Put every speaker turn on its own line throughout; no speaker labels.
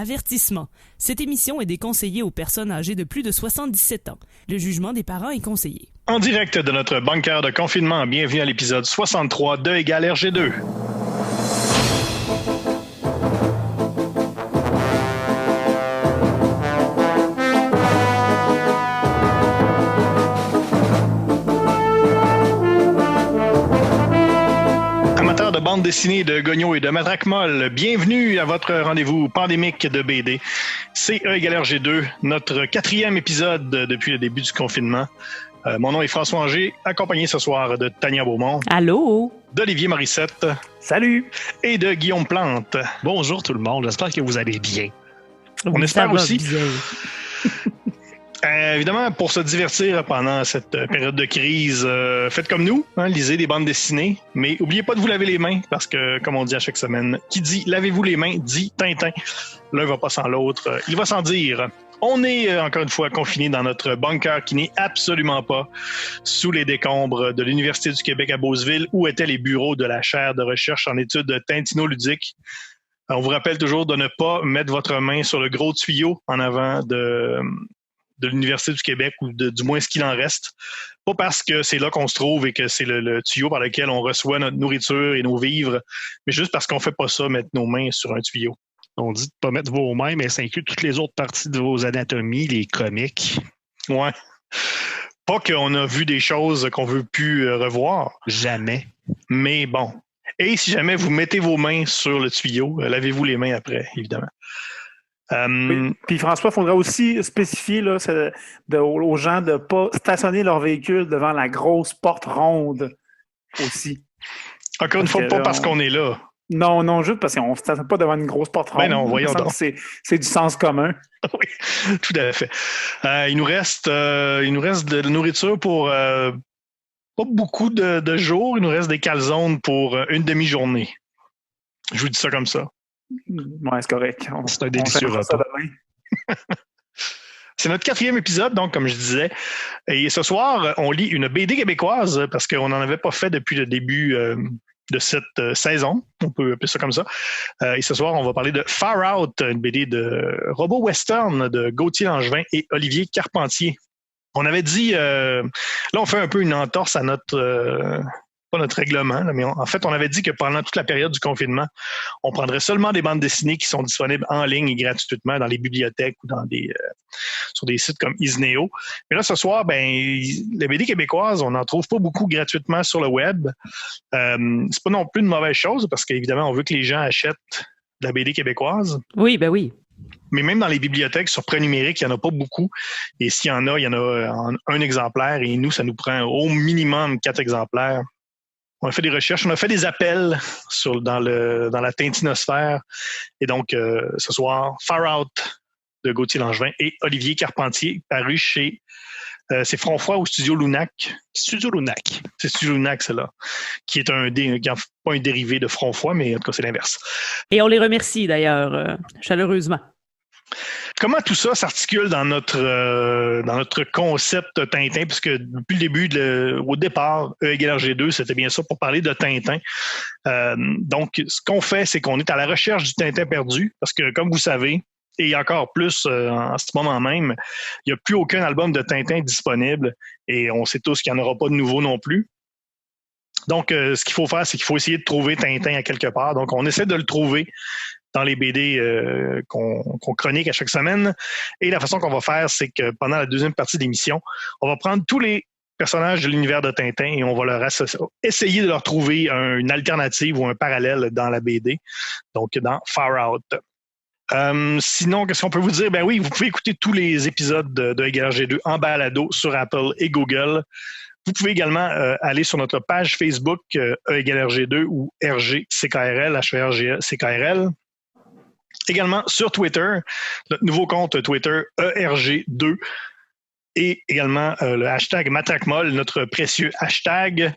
Avertissement. Cette émission est déconseillée aux personnes âgées de plus de 77 ans. Le jugement des parents est conseillé.
En direct de notre bunker de confinement, bienvenue à l'épisode 63 de égale RG2. De bande dessinée de Gogno et de Matraque Molle, bienvenue à votre rendez-vous pandémique de BD. C'est E égale RG2, notre 4e épisode depuis le début du confinement. Mon nom est François Anger, accompagné ce soir de Tania Beaumont.
Allô?
D'Olivier Morissette.
Salut!
Et de Guillaume Plante.
Bonjour tout le monde, j'espère que vous allez bien.
On espère aussi. Évidemment, pour se divertir pendant cette période de crise, faites comme nous, lisez des bandes dessinées, mais n'oubliez pas de vous laver les mains, parce que, comme on dit à chaque semaine, qui dit « lavez-vous les mains » dit Tintin. L'un va pas sans l'autre, il va sans dire. On est, encore une fois, confinés dans notre bunker qui n'est absolument pas sous les décombres de l'Université du Québec à Beauceville, où étaient les bureaux de la chaire de recherche en études tintinoludiques. On vous rappelle toujours de ne pas mettre votre main sur le gros tuyau en avant de l'Université du Québec, ou du moins ce qu'il en reste. Pas parce que c'est là qu'on se trouve et que c'est le tuyau par lequel on reçoit notre nourriture et nos vivres, mais juste parce qu'on fait pas ça, mettre nos mains sur un tuyau.
On dit de pas mettre vos mains, mais ça inclut toutes les autres parties de vos anatomies, les comiques.
Ouais. Pas qu'on a vu des choses qu'on veut plus revoir.
Jamais.
Mais bon. Et si jamais vous mettez vos mains sur le tuyau, lavez-vous les mains après, évidemment.
Oui. Puis François, il faudra aussi spécifier là, aux gens de ne pas stationner leur véhicule devant la grosse porte ronde aussi.
Encore une fois, pas parce qu'on est là.
Non, juste parce qu'on ne stationne pas devant une grosse porte ronde.
Ben non, voyons donc.
C'est du sens commun.
Oui, tout à fait. Il nous reste de la nourriture pour pas beaucoup de jours. Il nous reste des calzones pour une demi-journée. Je vous dis ça comme ça.
Ouais, c'est correct.
C'est un délicieux repas.
C'est notre 4e épisode, donc, comme je disais. Et ce soir, on lit une BD québécoise parce qu'on n'en avait pas fait depuis le début de cette saison. On peut appeler ça comme ça. Et ce soir, on va parler de Far Out, une BD de Robot Western de Gauthier Langevin et Olivier Carpentier. On avait dit, là, on fait un peu une entorse à pas notre règlement, là, mais en fait, on avait dit que pendant toute la période du confinement, on prendrait seulement des bandes dessinées qui sont disponibles en ligne et gratuitement dans les bibliothèques ou sur des sites comme Isneo. Mais là, ce soir, les BD québécoises, on n'en trouve pas beaucoup gratuitement sur le web. C'est pas non plus une mauvaise chose parce qu'évidemment, on veut que les gens achètent de la BD québécoise.
Oui, ben oui.
Mais même dans les bibliothèques sur prêt numérique, il n'y en a pas beaucoup. Et s'il y en a, il y en a un exemplaire. Et nous, ça nous prend au minimum 4 exemplaires. On a fait des recherches, on a fait des appels dans la tintinosphère. Et donc, ce soir, Far Out de Gauthier Langevin et Olivier Carpentier, paru chez c'est Fronfroid au Studio Lunac.
Studio Lunac.
C'est Studio Lunac, c'est là. Qui est pas un dérivé de Fronfroid, mais en tout cas, c'est l'inverse.
Et on les remercie d'ailleurs, chaleureusement.
Comment tout ça s'articule dans notre concept Tintin, puisque depuis le début, au départ, E égale RG2, c'était bien ça pour parler de Tintin. Donc, ce qu'on fait, c'est qu'on est à la recherche du Tintin perdu, parce que, comme vous savez, et encore plus en ce moment même, il n'y a plus aucun album de Tintin disponible, et on sait tous qu'il n'y en aura pas de nouveau non plus. Donc, ce qu'il faut faire, c'est qu'il faut essayer de trouver Tintin à quelque part. Donc, on essaie de le trouver dans les BD qu'on chronique à chaque semaine. Et la façon qu'on va faire, c'est que pendant la deuxième partie de l'émission, on va prendre tous les personnages de l'univers de Tintin et on va essayer de leur trouver une alternative ou un parallèle dans la BD, donc dans Far Out. Sinon, qu'est-ce qu'on peut vous dire? Ben oui, vous pouvez écouter tous les épisodes de égale RG2 en balado sur Apple et Google. Vous pouvez également aller sur notre page Facebook E égale RG2 ou RGCKRL, HERGCKRL. Également sur Twitter, notre nouveau compte Twitter ERG2 et également le hashtag MatraqueMolle, notre précieux hashtag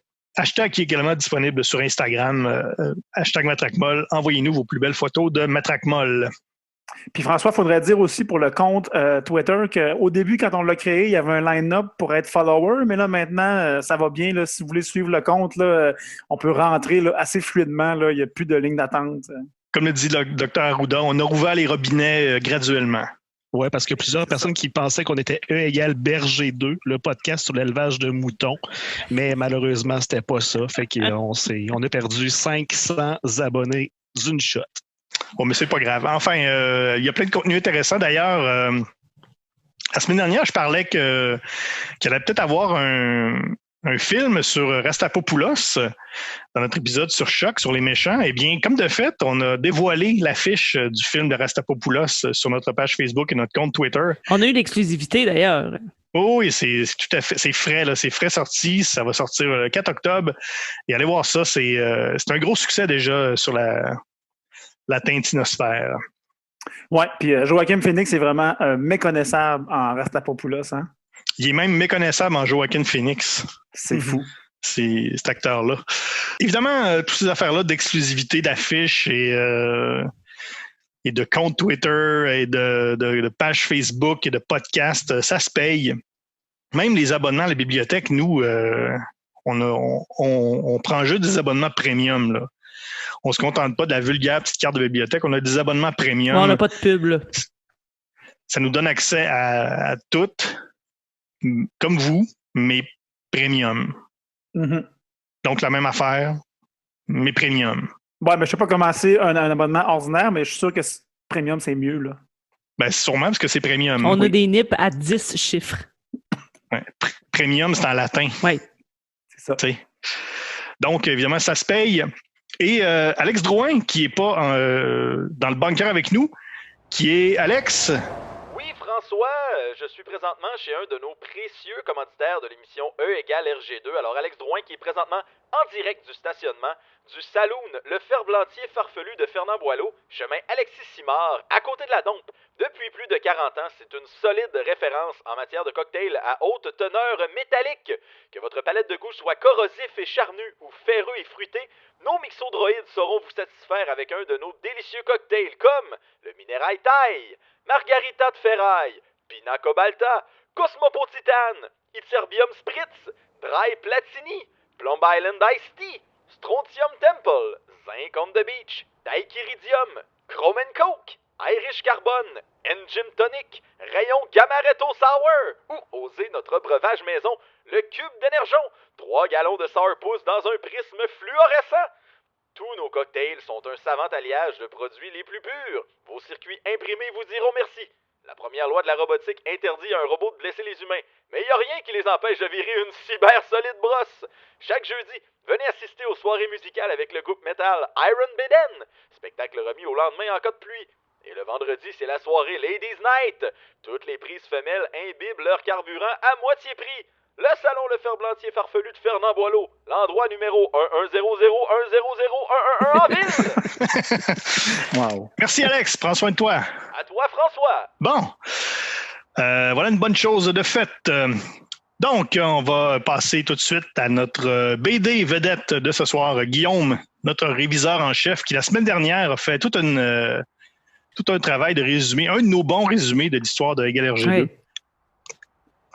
qui est également disponible sur Instagram, hashtag MatraqueMolle. Envoyez-nous vos plus belles photos de MatraqueMolle.
Puis François, il faudrait dire aussi pour le compte Twitter qu'au début, quand on l'a créé, il y avait un line-up pour être follower, mais là maintenant, ça va bien. Là, si vous voulez suivre le compte, là, on peut rentrer là, assez fluidement. Là, il n'y a plus de ligne d'attente.
comme le dit le Dr Arruda, on a rouvert les robinets graduellement.
Oui, parce qu'il y a plusieurs personnes qui pensaient qu'on était E égale Berger 2, le podcast sur l'élevage de moutons. Mais malheureusement, c'était pas ça. Fait qu'on a perdu 500 abonnés d'une shot.
Bon, mais c'est pas grave. Enfin, il y a plein de contenus intéressants. D'ailleurs, la semaine dernière, je parlais qu'il allait peut-être avoir un film sur Rastapopoulos dans notre épisode sur Choc, sur les méchants. Eh bien, comme de fait, on a dévoilé l'affiche du film de Rastapopoulos sur notre page Facebook et notre compte Twitter.
On a eu l'exclusivité, d'ailleurs.
Oh oui, c'est tout à fait, c'est frais, là, c'est frais sorti. Ça va sortir le 4 octobre. Et allez voir ça, c'est un gros succès déjà sur la tintinosphère.
Ouais, puis Joaquin Phoenix est vraiment méconnaissable en Rastapopoulos, hein?
Il est même méconnaissable en Joaquin Phoenix.
C'est fou.
C'est cet acteur-là. Évidemment, toutes ces affaires-là d'exclusivité, d'affiches et de comptes Twitter et de pages Facebook et de podcasts, ça se paye. Même les abonnements à la bibliothèque, nous, on prend juste des abonnements premium, là. On se contente pas de la vulgaire petite carte de bibliothèque. On a des abonnements premium.
On n'a pas de pub, là.
Ça nous donne accès à tout, comme vous, mais premium.
Mm-hmm.
Donc, la même affaire, mais premium.
Ouais, mais je sais pas comment c'est un abonnement ordinaire, mais je suis sûr que premium, c'est mieux, là.
Ben, sûrement parce que c'est premium.
On a des nips à 10 chiffres.
Ouais. Premium, c'est en latin.
Oui.
C'est ça.
T'sais. Donc, évidemment, ça se paye. Et Alex Drouin, qui n'est pas dans le bunker avec nous, qui est Alex.
Oui, François, je suis présentement chez un de nos précieux commanditaires de l'émission E égale RG2. Alors, Alex Drouin, qui est présentement en direct du stationnement du Saloon, le ferblantier farfelu de Fernand Boileau, chemin Alexis Simard, à côté de la Dompe. Depuis plus de 40 ans, c'est une solide référence en matière de cocktail à haute teneur métallique. Que votre palette de goût soit corrosif et charnu ou ferreux et fruité, nos mixodroïdes sauront vous satisfaire avec un de nos délicieux cocktails comme le Minerai Thai, Margarita de Ferraille, Pina Cobalta, Cosmopo Titane, Iterbium Spritz, Dry Platini, Plum Island Iced Tea, Strontium Temple, Zinc on the Beach, Daiquiridium, Chrome & Coke, Irish Carbone, Engine Tonic, Rayon Gamaretto Sour ou osez notre breuvage maison, le Cube d'Énergon, 3 gallons de sourpuss dans un prisme fluorescent. Tous nos cocktails sont un savant alliage de produits les plus purs. Vos circuits imprimés vous diront merci. La première loi de la robotique interdit à un robot de blesser les humains, mais il n'y a rien qui les empêche de virer une cyber solide brosse. Chaque jeudi, venez assister aux soirées musicales avec le groupe metal Iron Maiden, spectacle remis au lendemain en cas de pluie. Et le vendredi, c'est la soirée Ladies Night. Toutes les prises femelles imbibent leur carburant à moitié prix. Le salon Le Ferblantier farfelu de Fernand Boileau, l'endroit numéro 1100100111 en ville.
Wow.
Merci, Alex. Prends soin de toi.
À toi, François.
Bon. Voilà une bonne chose de faite. Donc, on va passer tout de suite à notre BD vedette de ce soir, Guillaume, notre réviseur en chef, qui la semaine dernière a fait tout un travail de résumé, un de nos bons résumés de l'histoire de Égal RG2.
Oui.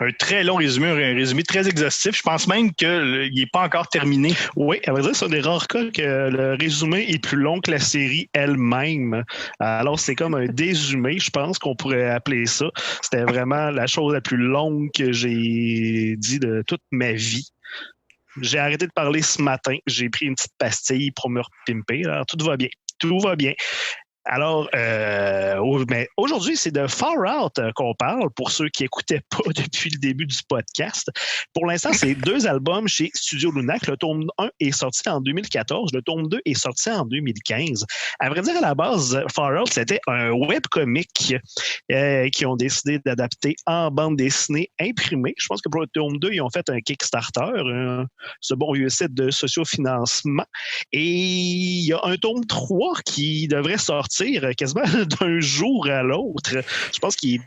Un très long résumé, un résumé très exhaustif. Je pense même qu'il n'est pas encore terminé.
Oui, à vrai dire, c'est un des rares cas que le résumé est plus long que la série elle-même. Alors, c'est comme un désumé, je pense qu'on pourrait appeler ça. C'était vraiment la chose la plus longue que j'ai dit de toute ma vie. J'ai arrêté de parler ce matin. J'ai pris une petite pastille pour me repimper. Alors, tout va bien. Tout va bien. Alors, mais aujourd'hui, c'est de Far Out qu'on parle pour ceux qui n'écoutaient pas depuis le début du podcast. Pour l'instant, c'est 2 albums chez Studio Lunac. Le tome 1 est sorti en 2014. Le tome 2 est sorti en 2015. À vrai dire, à la base, Far Out, c'était un webcomic qui ont décidé d'adapter en bande dessinée imprimée. Je pense que pour le tome 2, ils ont fait un Kickstarter, ce bon vieux site de sociofinancement. Et il y a un tome 3 qui devrait sortir quasiment d'un jour à l'autre. Je pense qu'il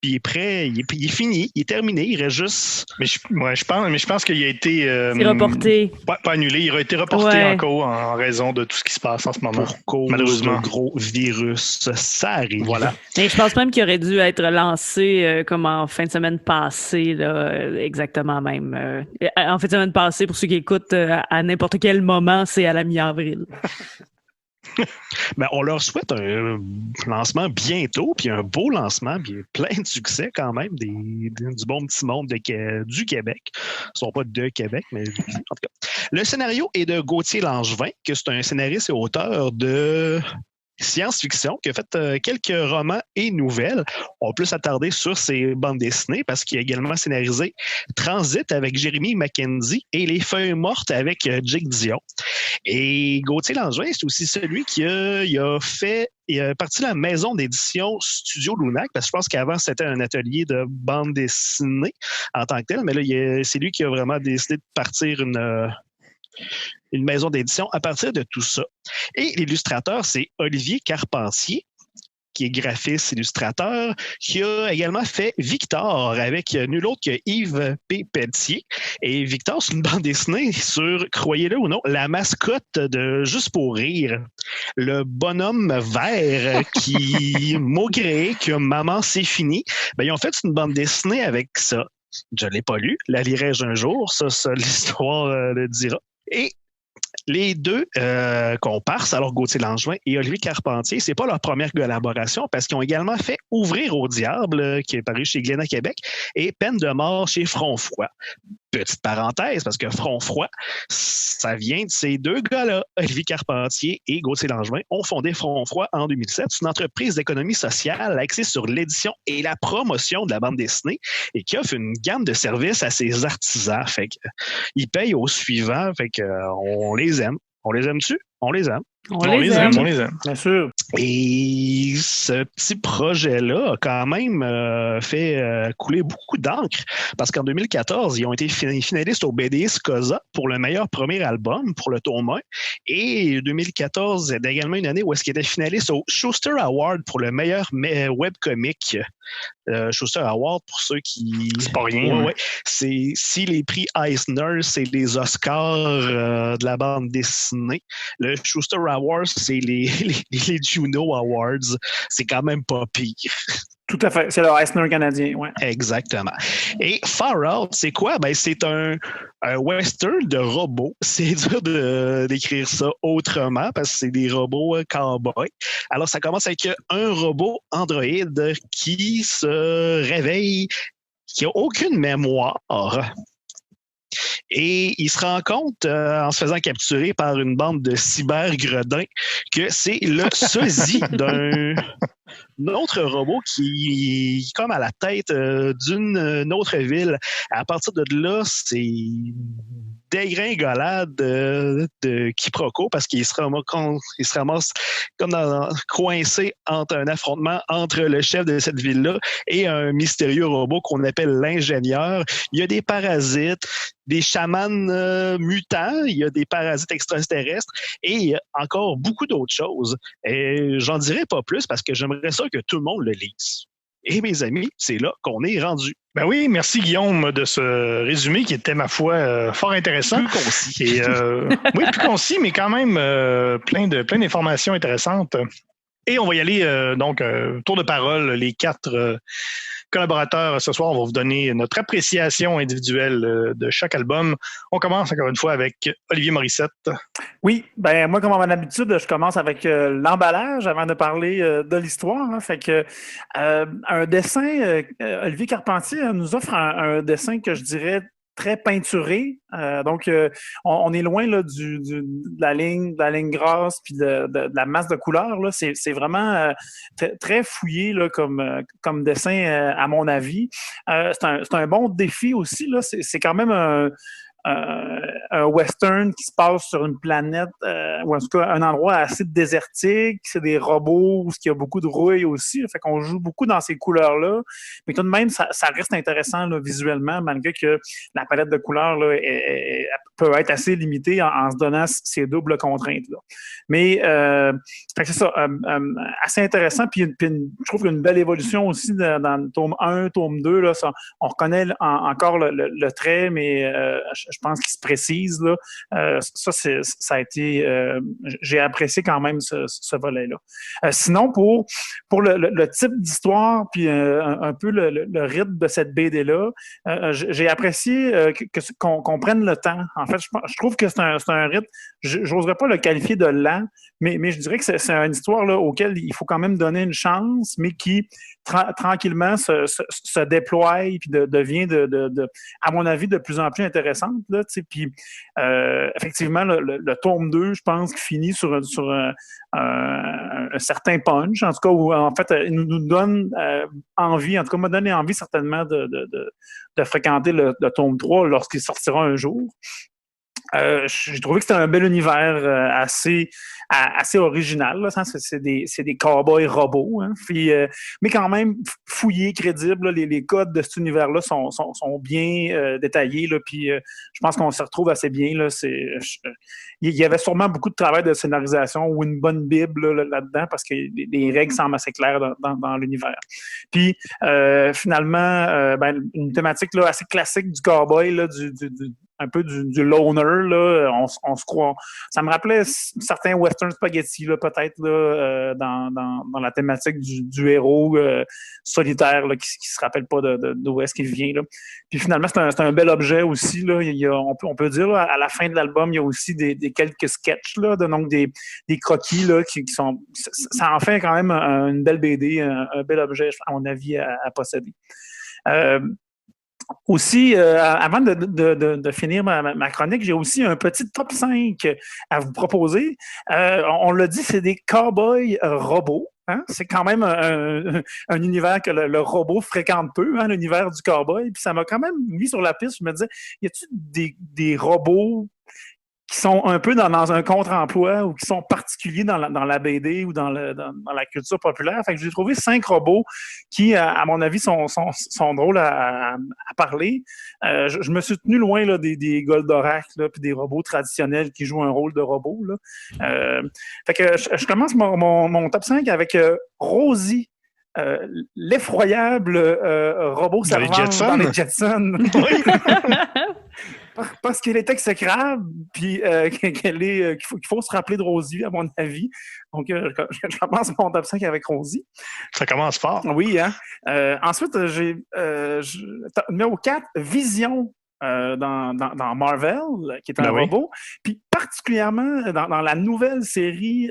est prêt, il est fini, il est terminé, il reste juste...
Mais je pense qu'il a été...
c'est reporté.
Pas annulé, il a été reporté encore en raison de tout ce qui se passe en ce moment.
Pour cause
malheureusement.
de gros virus. Ça arrive.
Voilà.
Mais je pense même qu'il aurait dû être lancé comme en fin de semaine passée, là, exactement même. En fin de semaine passée, pour ceux qui écoutent à n'importe quel moment, c'est à la mi-avril.
Ben, on leur souhaite un lancement bientôt, puis un beau lancement, puis plein de succès quand même, du bon petit monde du Québec. Ils ne sont pas de Québec, mais en tout cas. Le scénario est de Gauthier Langevin, que c'est un scénariste et auteur de science-fiction, qui a fait quelques romans et nouvelles. On peut s'attarder sur ses bandes dessinées parce qu'il a également scénarisé Transit avec Jérémy Mackenzie et Les Feuilles mortes avec Jake Dion. Et Gauthier Langevin, c'est aussi celui qui a fait partie de la maison d'édition Studio Lunac, parce que je pense qu'avant, c'était un atelier de bande dessinée en tant que tel, mais là, c'est lui qui a vraiment décidé de partir une maison d'édition à partir de tout ça. Et l'illustrateur, c'est Olivier Carpentier, qui est graphiste, illustrateur, qui a également fait Victor avec nul autre que Yves P. Pelletier. Et Victor, c'est une bande dessinée sur, croyez-le ou non, la mascotte de Juste pour rire. Le bonhomme vert qui, maugré, que maman c'est fini. Ben, ils ont fait une bande dessinée avec ça. Je ne l'ai pas lu. La lirai-je un jour? Ça l'histoire le dira. Et les deux comparses, alors Gauthier Langevin et Olivier Carpentier, c'est pas leur première collaboration parce qu'ils ont également fait Ouvrir au diable, qui est paru chez Glénat Québec, et Peine de mort chez Front Froid. Petite parenthèse, parce que Front Froid, ça vient de ces deux gars-là. Olivier Carpentier et Gauthier Langevin ont fondé Front Froid en 2007. C'est une entreprise d'économie sociale axée sur l'édition et la promotion de la bande dessinée et qui offre une gamme de services à ses artisans. Fait qu'ils payent au suivant. Fait qu'on les aime. On les aime-tu? On les aime.
On les aime.
On les aime.
Bien sûr.
Et ce petit projet-là a quand même fait couler beaucoup d'encre parce qu'en 2014, ils ont été finalistes au BDS COSA pour le meilleur premier album, pour le tome 1. Et 2014 est également une année où est-ce qu'ils étaient finalistes au Schuster Award pour le meilleur webcomic. Schuster Award, pour ceux qui...
C'est pas rien.
Ouais. C'est si les prix Eisner, c'est les Oscars de la bande dessinée. Le Schuster Awards, c'est les Juno Awards. C'est quand même pas pire.
Tout à fait. C'est le Eisner canadien, ouais.
Exactement. Et Far Out, c'est quoi? Ben, c'est un western de robots. C'est dur d'écrire ça autrement parce que c'est des robots cowboys. Alors, ça commence avec un robot androïde qui se réveille, qui n'a aucune mémoire. Et il se rend compte, en se faisant capturer par une bande de cybergredins, que c'est le sosie d'un autre robot qui est comme à la tête d'une autre ville. À partir de là, c'est dégringolade de quiproquo parce qu'il se ramasse comme coincé entre un affrontement entre le chef de cette ville-là et un mystérieux robot qu'on appelle l'ingénieur. Il y a des parasites, des chamans mutants, il y a des parasites extraterrestres et encore beaucoup d'autres choses. Et j'en dirai pas plus parce que j'aimerais ça que tout le monde le lise. Et mes amis, c'est là qu'on est rendu.
Ben oui, merci Guillaume de ce résumé qui était, ma foi, fort intéressant.
Plus concis.
Et, oui, plus concis, mais quand même plein d'informations intéressantes. Et on va y aller, donc, tour de parole, les quatre collaborateurs ce soir. On va vous donner notre appréciation individuelle de chaque album. On commence encore une fois avec Olivier Morissette.
Oui, ben moi, comme à mon habitude, je commence avec l'emballage avant de parler de l'histoire. Hein. Fait que un dessin, Olivier Carpentier nous offre un dessin que je dirais très peinturé. Donc, on est loin là, de la ligne grasse puis de la masse de couleurs. Là. C'est vraiment très fouillé là, comme dessin, à mon avis. C'est un bon défi aussi. Là. C'est quand même un western qui se passe sur une planète, ou en tout cas un endroit assez désertique. C'est des robots où il y a beaucoup de rouille aussi. Fait qu'on joue beaucoup dans ces couleurs-là. Mais tout de même, ça reste intéressant là, visuellement, malgré que la palette de couleurs là, peut être assez limitée en se donnant ces doubles contraintes-là. Mais fait que c'est ça, assez intéressant. Puis je trouve qu'il y a une belle évolution aussi dans le tome 1, tome 2. Là, ça, on reconnaît encore le trait, mais je je pense qu'il se précise. Là. Ça a été... j'ai apprécié quand même ce volet-là. Sinon, pour le type d'histoire, puis un peu le rythme de cette BD-là, j'ai apprécié qu'on prenne le temps. En fait, je trouve que c'est un rythme, j'oserais pas le qualifier de lent, mais je dirais que c'est une histoire là, auquel il faut quand même donner une chance, mais qui tranquillement se déploie et puis devient, à mon avis, de plus en plus intéressante. Là, puis, effectivement, le tome 2, je pense, qui finit sur un certain punch, en tout cas, où en fait, il nous donne envie, en tout cas, m'a donné envie certainement de fréquenter le tome 3 lorsqu'il sortira un jour. J'ai trouvé que c'était un bel univers assez original. Là, c'est des cow-boys robots, hein, puis, mais quand même fouillés, crédibles. Là, les codes de cet univers-là sont bien détaillés. Là, puis je pense qu'on se retrouve assez bien. Là, il y avait sûrement beaucoup de travail de scénarisation ou une bonne bible là-dedans parce que les règles semblent assez claires dans l'univers. Puis finalement, une thématique là, assez classique du cow-boy, là, un peu du loner, là, on se croit. Ça me rappelait certains western spaghetti, là, peut-être, là, dans la thématique du héros solitaire, là, qui se rappelle pas d'où est-ce qu'il vient, là. Puis finalement, c'est un bel objet aussi, là. On peut dire, là, à la fin de l'album, il y a aussi des quelques sketchs, là, donc des croquis, là, qui sont... Ça en fait quand même une belle BD, un bel objet, à mon avis, à posséder. Aussi, avant de finir ma chronique, j'ai aussi un petit top 5 à vous proposer. On l'a dit, c'est des cow-boys robots. Hein? C'est quand même un univers que le robot fréquente peu, hein, l'univers du cow-boy. Puis ça m'a quand même mis sur la piste. Je me disais, y a-t-il des robots qui sont un peu dans un contre-emploi ou qui sont particuliers dans la BD ou dans la culture populaire. Fait que j'ai trouvé 5 robots qui, à mon avis, sont drôles à parler. Je me suis tenu loin là, des Goldorak puis des robots traditionnels qui jouent un rôle de robot. Là. Fait que je commence mon top 5 avec Rosie. L'effroyable robot servante dans les Jetsons. Oui. Parce qu'elle est exécrable, puis qu'il faut se rappeler de Rosie, à mon avis. Donc, je commence mon top 5 avec Rosie.
Ça commence fort.
Oui, hein. Ensuite, j'ai numéro 4, Vision. Dans Marvel, qui est un robot, puis particulièrement dans la nouvelle série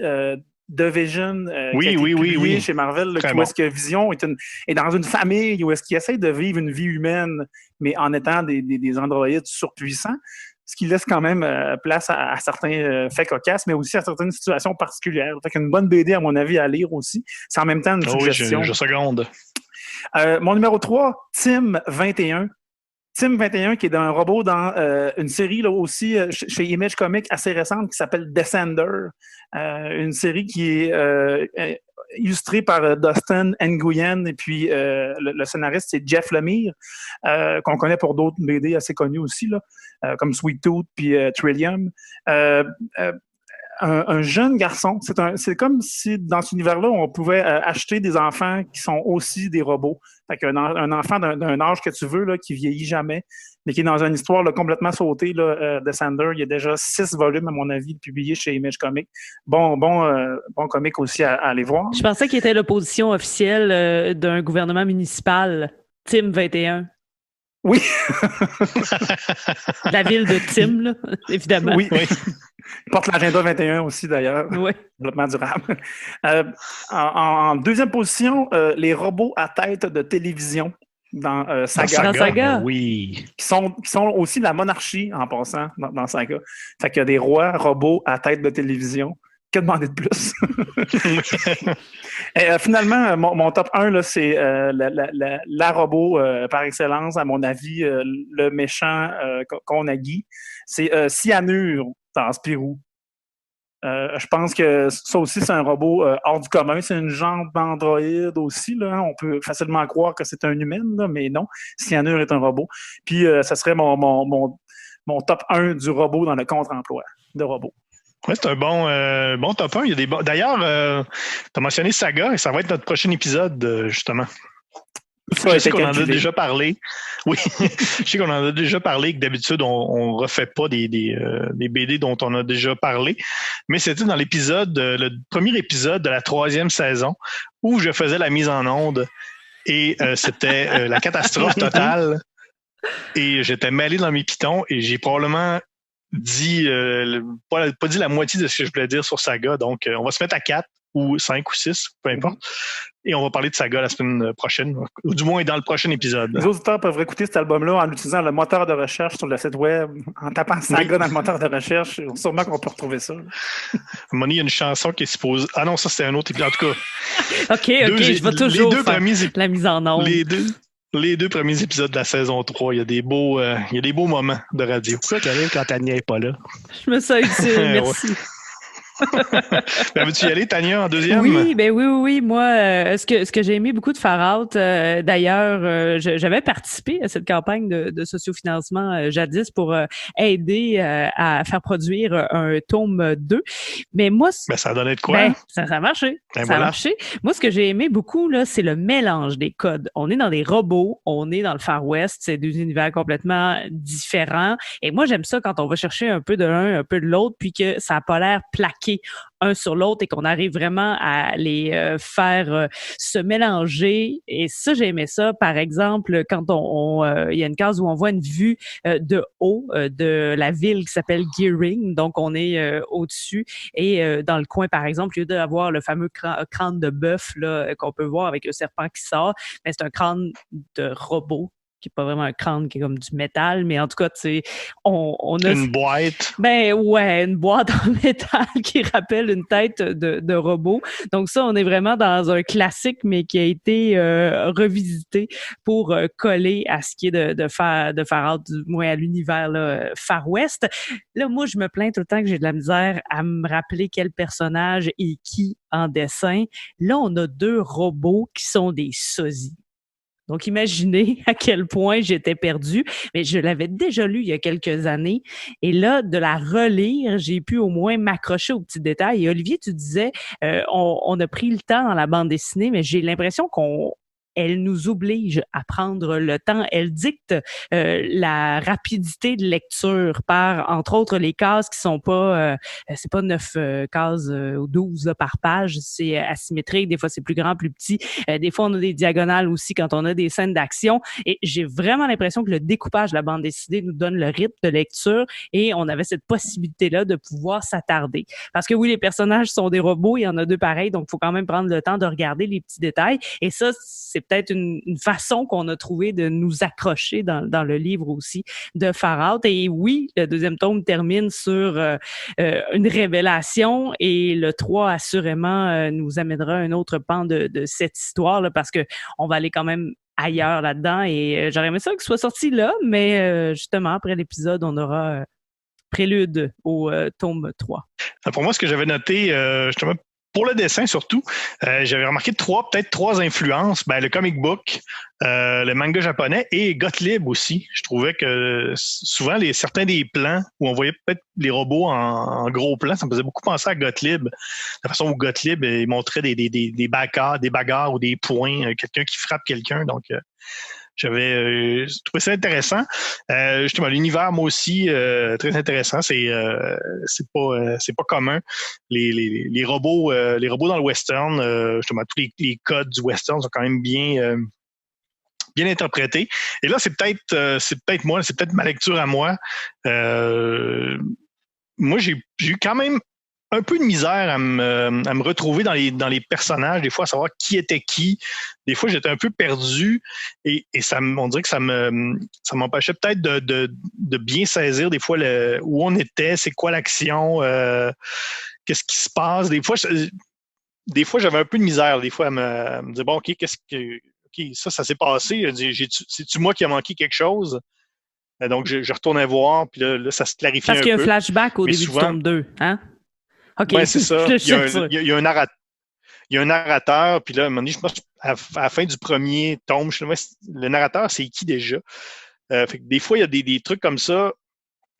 The Vision qui a été publiée chez Marvel, où est-ce que Vision est dans une famille où est-ce qu'il essaie de vivre une vie humaine, mais en étant des androïdes surpuissants, ce qui laisse quand même place à certains faits cocasses, mais aussi à certaines situations particulières. Fait qu'une bonne BD, à mon avis, à lire aussi. C'est en même temps une suggestion.
Oui, je seconde.
Mon numéro 3, Tim 21. Tim 21, qui est un robot dans une série là aussi chez Image Comics assez récente qui s'appelle Descender. Une série qui est illustrée par Dustin Nguyen et puis le scénariste, c'est Jeff Lemire, qu'on connaît pour d'autres BD assez connus aussi, là, comme Sweet Tooth puis Trillium. Un jeune garçon. C'est comme si dans cet univers-là, on pouvait acheter des enfants qui sont aussi des robots. Fait qu'un enfant d'un âge que tu veux, là, qui vieillit jamais, mais qui est dans une histoire là, complètement sautée, là, Descender. Il y a déjà 6 volumes, à mon avis, publiés chez Image Comics. Bon comic aussi à aller voir.
Je pensais qu'il était l'opposition officielle d'un gouvernement municipal, Tim 21.
Oui.
La ville de Tim, là, évidemment.
Oui. Il porte l'agenda 21 aussi, d'ailleurs.
Oui.
Développement durable. En deuxième position, les robots à tête de télévision dans Saga.
Dans Saga.
Oui.
Qui sont aussi la monarchie, en passant, dans Saga. Fait qu'il y a des rois robots à tête de télévision. Que demander de plus? Et, finalement, mon top 1, là, c'est la robot par excellence, à mon avis, le méchant qu'on a Guy. C'est Cyanure dans Spirou. Je pense que ça aussi, c'est un robot hors du commun. C'est une jambe d'androïde aussi. Là. On peut facilement croire que c'est un humain, là, mais non. Cyanure est un robot. Puis, ça serait mon top 1 du robot dans le contre-emploi de robots.
Oui, c'est un bon top 1. Il y a des D'ailleurs, tu as mentionné Saga et ça va être notre prochain épisode, justement. Je sais qu'on en a déjà parlé. Oui, je sais qu'on en a déjà parlé, que d'habitude, on refait pas des BD dont on a déjà parlé. Mais c'était dans le premier épisode de la 3e saison où je faisais la mise en onde. Et c'était la catastrophe totale. Et j'étais mêlé dans mes pitons et j'ai probablement dit, pas dit la moitié de ce que je voulais dire sur Saga. Donc, on va se mettre à 4 ou 5 ou 6, peu importe. Et on va parler de Saga la semaine prochaine, ou du moins dans le prochain épisode.
Les auditeurs peuvent écouter cet album-là en utilisant le moteur de recherche sur le site web, en tapant Saga dans le moteur de recherche. Sûrement qu'on peut retrouver ça.
Il y a une chanson qui est supposée... Ah non, ça c'était un autre épisode. En tout cas...
OK, je vais toujours faire la mise en onde.
Les 2 premiers épisodes de la saison 3, il y a des beaux moments de radio.
C'est ça qui arrive quand Tania n'est pas là.
Je me sens utile, merci.
Veux-tu y aller, Tania, en deuxième?
Oui. Moi, ce que j'ai aimé beaucoup de Far Out, d'ailleurs, j'avais participé à cette campagne de sociofinancement jadis pour aider à faire produire un tome 2. Mais moi...
ça a donné de quoi?
Ça a marché. Ça a marché. Moi, ce que j'ai aimé beaucoup, là, c'est le mélange des codes. On est dans des robots, on est dans le Far West, c'est 2 univers complètement différents. Et moi, j'aime ça quand on va chercher un peu de l'un, un peu de l'autre, puis que ça n'a pas l'air plaqué un sur l'autre et qu'on arrive vraiment à les faire se mélanger. Et ça, j'ai aimé ça. Par exemple, quand il y a une case où on voit une vue de haut de la ville qui s'appelle Gearing. Donc, on est au-dessus. Et dans le coin, par exemple, au lieu d'avoir le fameux crâne de bœuf là qu'on peut voir avec le serpent qui sort, mais c'est un crâne de robot qui est pas vraiment un crâne qui est comme du métal, mais en tout cas, tu sais, on a...
Une boîte.
Une boîte en métal qui rappelle une tête de robot. Donc ça, on est vraiment dans un classique, mais qui a été revisité pour coller à ce qui est de Far Out, du moins à l'univers là, Far West. Là, moi, je me plains tout le temps que j'ai de la misère à me rappeler quel personnage et qui en dessin. Là, on a 2 robots qui sont des sosies. Donc, imaginez à quel point j'étais perdue. Mais je l'avais déjà lu il y a quelques années. Et là, de la relire, j'ai pu au moins m'accrocher aux petits détails. Et Olivier, tu disais, on a pris le temps dans la bande dessinée, mais j'ai l'impression elle nous oblige à prendre le temps. Elle dicte la rapidité de lecture par, entre autres, les cases qui sont pas... c'est pas 9 cases ou 12 là, par page. C'est asymétrique. Des fois, c'est plus grand, plus petit. Des fois, on a des diagonales aussi quand on a des scènes d'action. Et j'ai vraiment l'impression que le découpage de la bande dessinée nous donne le rythme de lecture et on avait cette possibilité-là de pouvoir s'attarder. Parce que oui, les personnages sont des robots. Il y en a 2 pareils. Donc, il faut quand même prendre le temps de regarder les petits détails. Et ça, c'est peut-être une façon qu'on a trouvé de nous accrocher dans le livre aussi de Far Out. Et oui, le 2e tome termine sur une révélation et le 3 assurément nous amènera un autre pan de cette histoire là, parce que on va aller quand même ailleurs là-dedans et j'aurais aimé ça qu'il soit sorti là, mais justement après l'épisode, on aura prélude au tome 3.
Pour moi, ce que j'avais noté justement pour le dessin surtout, j'avais remarqué peut-être trois influences. Le comic book, le manga japonais et Gottlieb aussi. Je trouvais que souvent, certains des plans où on voyait peut-être les robots en gros plan, ça me faisait beaucoup penser à Gottlieb. La façon où Gottlieb il montrait des bagarres ou des points, quelqu'un qui frappe quelqu'un. Donc, j'avais trouvé ça intéressant. Justement, l'univers, moi aussi, très intéressant. C'est pas commun. Les robots dans le western, justement, tous les codes du western sont quand même bien interprétés. Et là, c'est peut-être moi, c'est peut-être ma lecture à moi. Moi, j'ai eu quand même un peu de misère à me retrouver dans les personnages, des fois à savoir qui était qui. Des fois, j'étais un peu perdu et on dirait que ça m'empêchait peut-être de bien saisir des fois où on était, c'est quoi l'action, qu'est-ce qui se passe. Des fois, j'avais un peu de misère, des fois, à me dire, bon, OK, ça s'est passé. C'est-tu moi qui a manqué quelque chose? Donc, je retournais voir, puis là ça se clarifie un peu.
Parce qu'il y a un flashback au début du tome 2, hein? OK.
Oui, c'est ça. Il y a un narrateur, puis là, à un moment donné, je pense à la fin du premier tome, le narrateur, c'est qui déjà? Fait que des fois, il y a des trucs comme ça.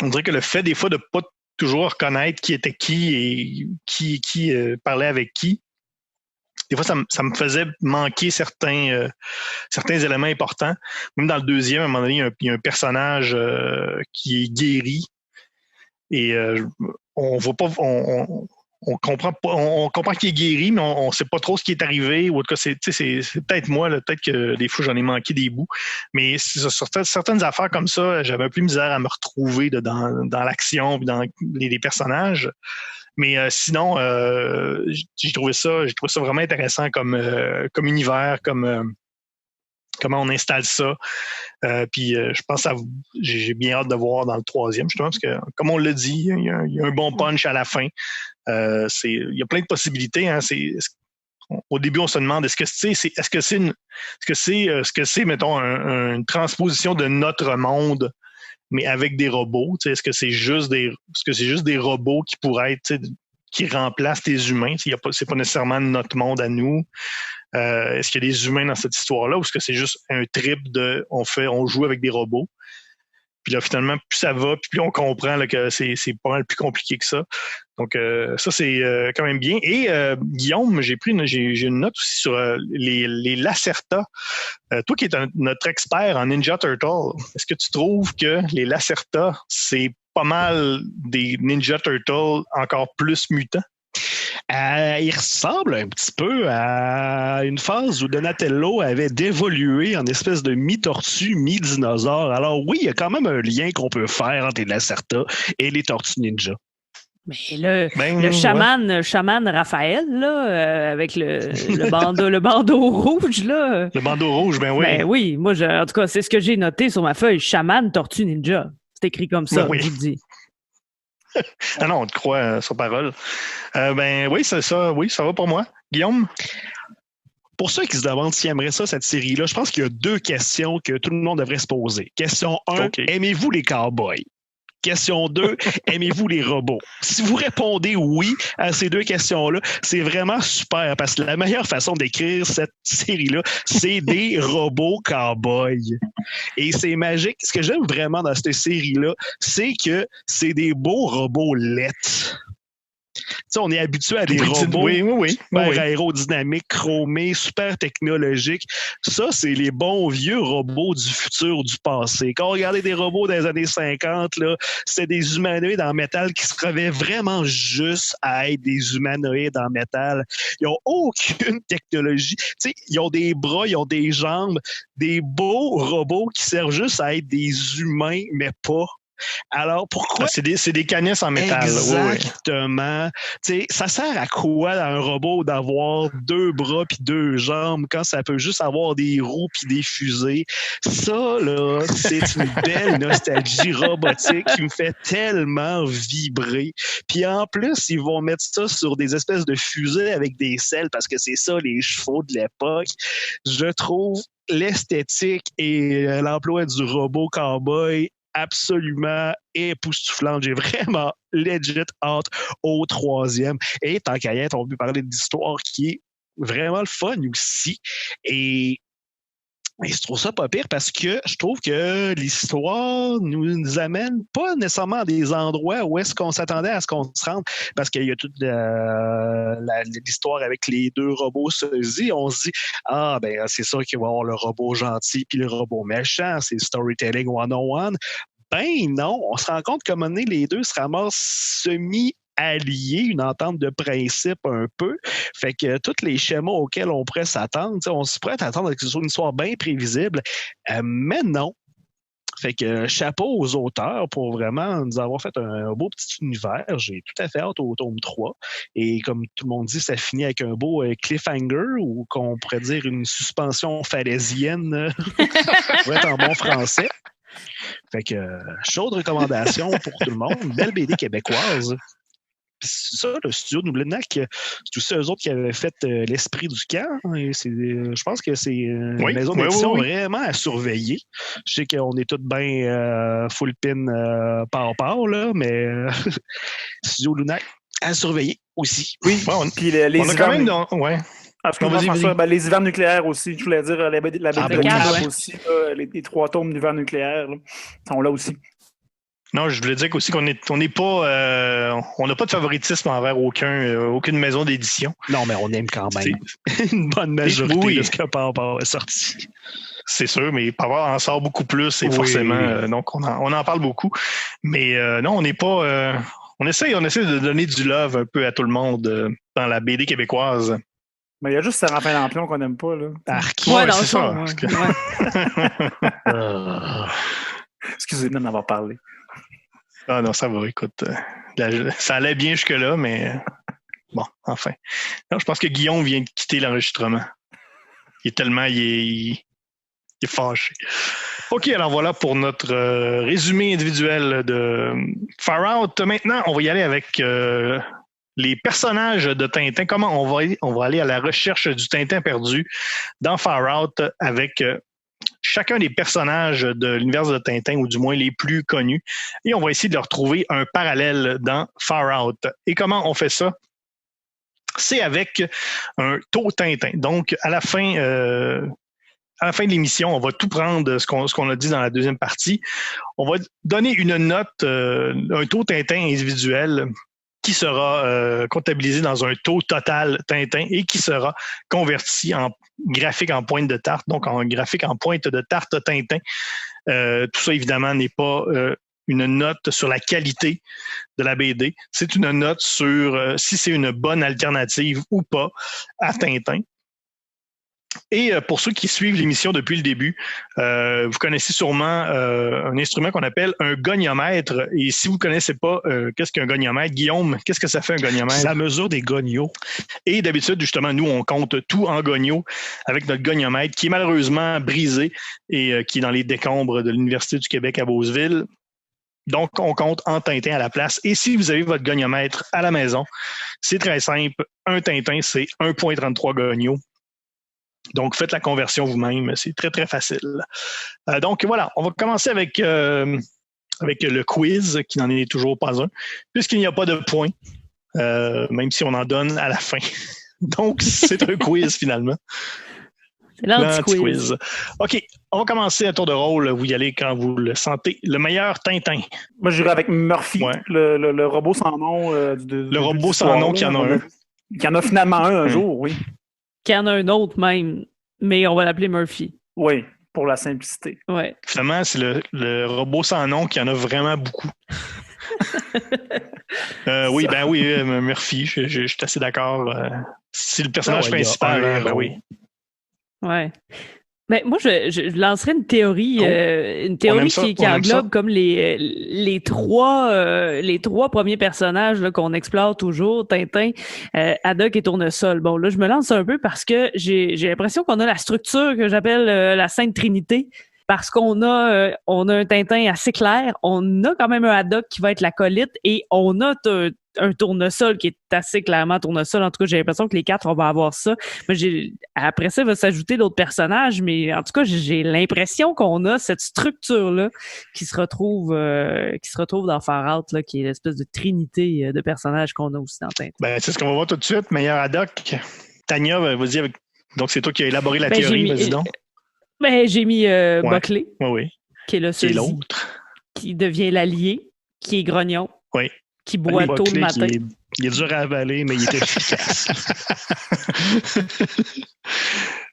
On dirait que le fait, des fois, de ne pas toujours reconnaître qui était qui et qui parlait avec qui, des fois, ça me faisait manquer certains éléments importants. Même dans le deuxième, à un moment donné, il y a un personnage qui est guéri et on voit pas, on comprend qu'il est guéri, mais on sait pas trop ce qui est arrivé. Ou en tout cas, c'est peut-être moi, là, peut-être que des fois j'en ai manqué des bouts. Mais sur certaines affaires comme ça, j'avais un peu misère à me retrouver dans l'action et dans les personnages. Mais sinon, j'ai trouvé ça vraiment intéressant comme univers, comment on installe ça. Puis je pense j'ai bien hâte de voir dans le troisième, justement, parce que, comme on l'a dit, il y a un bon punch à la fin. Il y a plein de possibilités. Hein, au début, on se demande est-ce que c'est, mettons, une transposition de notre monde, mais avec des robots. Est-ce que c'est juste des robots qui pourraient être, qui remplacent les humains? C'est pas nécessairement notre monde à nous. Est-ce qu'il y a des humains dans cette histoire-là, ou est-ce que c'est juste un trip de on joue avec des robots? Puis là, finalement, plus ça va, puis plus on comprend là, que c'est pas mal plus compliqué que ça. Donc, ça, c'est quand même bien. Et Guillaume, j'ai une note aussi sur les Lacerta. Toi qui es notre expert en Ninja Turtle, est-ce que tu trouves que les Lacerta, c'est pas mal des Ninja Turtles encore plus mutants?
Il ressemble un petit peu à une phase où Donatello avait dévolué en espèce de mi-tortue, mi-dinosaure. Alors oui, il y a quand même un lien qu'on peut faire entre les Lacerta et les Tortues Ninja.
Mais le chaman Raphaël, là, avec le bandeau rouge, là.
Le bandeau rouge, ben oui.
Ben oui, moi, en tout cas, c'est ce que j'ai noté sur ma feuille. Chaman Tortue Ninja. C'est écrit comme ça, je vous dis.
Ah non, on te croit sur parole. Ben oui, c'est ça. Oui, ça va pour moi. Guillaume?
Pour ceux qui se demandent s'ils aimeraient ça, cette série-là, je pense qu'il y a 2 questions que tout le monde devrait se poser. Question 1, aimez-vous les cowboys? Question 2, aimez-vous les robots? Si vous répondez oui à ces 2 questions-là, c'est vraiment super parce que la meilleure façon d'écrire cette série-là, c'est des robots cowboys. Et c'est magique. Ce que j'aime vraiment dans cette série-là, c'est que c'est des beaux robots laids. sais, on est habitué à des robots super aérodynamiques, chromés, super technologiques. Ça, c'est les bons vieux robots du futur, du passé. Quand on regardait des robots des années 50, là, c'était des humanoïdes en métal qui se crevaient vraiment juste à être des humanoïdes en métal. Ils n'ont aucune technologie. Tu sais, ils ont des bras, ils ont des jambes, des beaux robots qui servent juste à être des humains, mais pas. Alors, pourquoi?
C'est des canisses en métal.
Exactement. Oui. Ça sert à quoi dans un robot d'avoir 2 bras puis 2 jambes quand ça peut juste avoir des roues puis des fusées? Ça, là, c'est une belle nostalgie robotique qui me fait tellement vibrer. Puis en plus, ils vont mettre ça sur des espèces de fusées avec des selles parce que c'est ça, les chevaux de l'époque. Je trouve l'esthétique et l'emploi du robot cowboy absolument époustouflante. J'ai vraiment legit hâte au 3e. Et tant qu'à y être, on peut parler d'histoire qui est vraiment le fun aussi. Et je trouve ça pas pire parce que je trouve que l'histoire nous amène pas nécessairement à des endroits où est-ce qu'on s'attendait à ce qu'on se rende parce qu'il y a toute l'histoire avec les 2 robots sosies. On se dit, c'est sûr qu'il va y avoir le robot gentil puis le robot méchant. C'est Storytelling 101. Ben non, on se rend compte qu'à un moment donné, les 2 se ramassent semi-alliés, une entente de principe un peu. Fait que tous les schémas auxquels on pourrait s'attendre, on se pourrait attendre que ce soit une histoire bien prévisible, mais non. Fait que chapeau aux auteurs pour vraiment nous avoir fait un beau petit univers. J'ai tout à fait hâte au tome 3. Et comme tout le monde dit, ça finit avec un beau cliffhanger ou qu'on pourrait dire une suspension phalésienne pour être en bon français. Fait que chaude recommandation pour tout le monde. Belle BD québécoise. Puis ça, le studio de Noublenac, c'est aussi eux autres qui avaient fait l'esprit du camp. Et je pense que c'est une maison d'édition vraiment à surveiller. Je sais qu'on est tous bien full pin par là, mais studio Lunac à surveiller aussi.
Oui, puis les
on a quand même
les hivers nucléaires aussi. Je voulais dire la BD aussi. Les 3 tomes d'hiver nucléaire là, sont là aussi.
Non, je voulais dire aussi qu'on n'est pas, on n'a pas de favoritisme envers aucune maison d'édition.
Non, mais on aime quand même une bonne majorité de ce que Power est sorti.
C'est sûr, mais Power en sort beaucoup plus et forcément, donc on en parle beaucoup. Mais non, on n'est pas... on essaie de donner du love un peu à tout le monde dans la BD québécoise.
Mais il y a juste Séraphin Lampion qu'on n'aime pas, là.
Ouais, c'est ça.
Excusez-moi d'en avoir parlé.
Ah non, ça va, écoute. Ça allait bien jusque-là, mais bon, enfin. Non, je pense que Guillaume vient de quitter l'enregistrement. Il est fâché. OK, alors voilà pour notre résumé individuel de Far Out. Maintenant, on va y aller avec les personnages de Tintin. Comment on va aller à la recherche du Tintin perdu dans Far Out avec chacun des personnages de l'univers de Tintin, ou du moins les plus connus, et on va essayer de leur trouver un parallèle dans Far Out. Et comment on fait ça? C'est avec un taux Tintin. Donc, à la fin de l'émission, on va tout prendre ce qu'on a dit dans la deuxième partie. On va donner une note, un taux Tintin individuel qui sera comptabilisé dans un taux total Tintin et qui sera converti en graphique en pointe de tarte, donc en graphique en pointe de tarte Tintin. Tout ça, évidemment, n'est pas une note sur la qualité de la BD. C'est une note sur si c'est une bonne alternative ou pas à Tintin. Et pour ceux qui suivent l'émission depuis le début, vous connaissez sûrement un instrument qu'on appelle un goniomètre. Et si vous ne connaissez pas qu'est-ce qu'un goniomètre, Guillaume, qu'est-ce que ça fait un goniomètre?
Ça mesure des gonios.
Et d'habitude, justement, nous, on compte tout en gonios avec notre goniomètre qui est malheureusement brisé et qui est dans les décombres de l'Université du Québec à Beauceville. Donc, on compte en Tintin à la place. Et si vous avez votre goniomètre à la maison, c'est très simple. Un Tintin, c'est 1,33 gonios. Donc, faites la conversion vous-même. C'est très, très facile. Donc, voilà. On va commencer avec le quiz, qui n'en est toujours pas un, puisqu'il n'y a pas de points, même si on en donne à la fin. Donc, c'est un quiz, finalement.
C'est l'anti-quiz.
OK. On va commencer à tour de rôle. Vous y allez quand vous le sentez. Le meilleur Tintin.
Moi, j'irai avec Murphy, le robot sans nom.
Le robot sans nom, qui en a un.
Il y en a finalement un jour, oui.
Qu'il y en a un autre même, mais on va l'appeler Murphy.
Oui, pour la simplicité.
Ouais.
Finalement, c'est le robot sans nom qui en a vraiment beaucoup. Oui, Murphy, je suis assez d'accord. C'est le personnage principal, oui.
Ouais. Mais moi, je lancerais une théorie, qui englobe comme les trois premiers personnages là, qu'on explore toujours, Tintin, Haddock et Tournesol. Bon, là, je me lance un peu parce que j'ai l'impression qu'on a la structure que j'appelle la Sainte Trinité, parce qu'on a un Tintin assez clair, on a quand même un Haddock qui va être l'acolyte et on a un Tournesol qui est assez clairement Tournesol. En tout cas, j'ai l'impression que les quatre, on va avoir ça. Mais après ça, il va s'ajouter d'autres personnages, mais en tout cas, j'ai l'impression qu'on a cette structure-là qui se retrouve dans Far Out, là, qui est l'espèce de trinité de personnages qu'on a aussi dans Tintin.
Ben, c'est ce qu'on va voir tout de suite. Meilleur Haddock. Tania, vas-y avec... Donc, c'est toi qui as élaboré la théorie, vas-y donc.
Ben, j'ai mis Buckley, qui est le
seul l'autre,
qui devient l'allié, qui est grognon, qui boit tôt le matin.
Il est dur à avaler, mais il est efficace.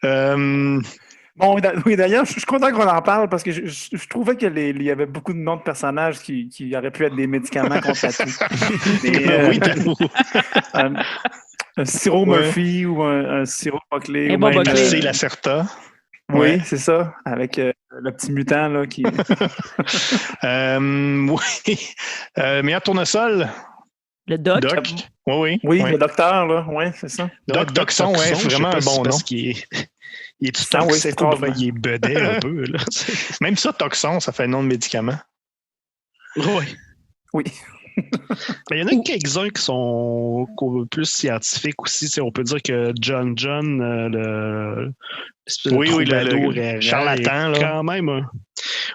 Bon, oui, d'ailleurs, je suis content qu'on en parle parce que je trouvais qu'il y avait beaucoup de noms de personnages qui auraient pu être des médicaments contre la toux. Un sirop Murphy ou un sirop Buckley.
Et bon, Buckley.
C'est la Certa.
Oui, c'est ça, avec le petit mutant là qui.
Meilleur Tournesol.
Le Doc.
Oui,
le docteur, là, oui, c'est ça.
Docson, oui, c'est vraiment un bon nom.
Il est tout toxique, il est bedet un peu. Là.
Même ça, Toxon, ça fait un nom de médicament.
Oui.
Mais il y en a quelques-uns qui sont plus scientifiques aussi. On peut dire que John, le
charlatan, là.
Quand même.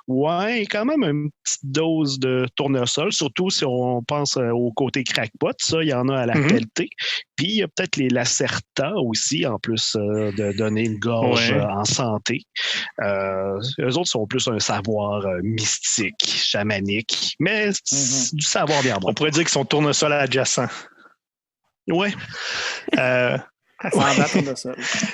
Ouais, quand même une petite dose de tournesol, surtout si on pense au côté crackpot. Ça, il y en a à la pelletée. Puis, il y a peut-être les Lacerta aussi, en plus de donner une gorge en santé. Eux autres sont plus un savoir mystique, chamanique, mais du savoir bien bon.
On pourrait dire qu'ils sont tournesol adjacents.
Ouais.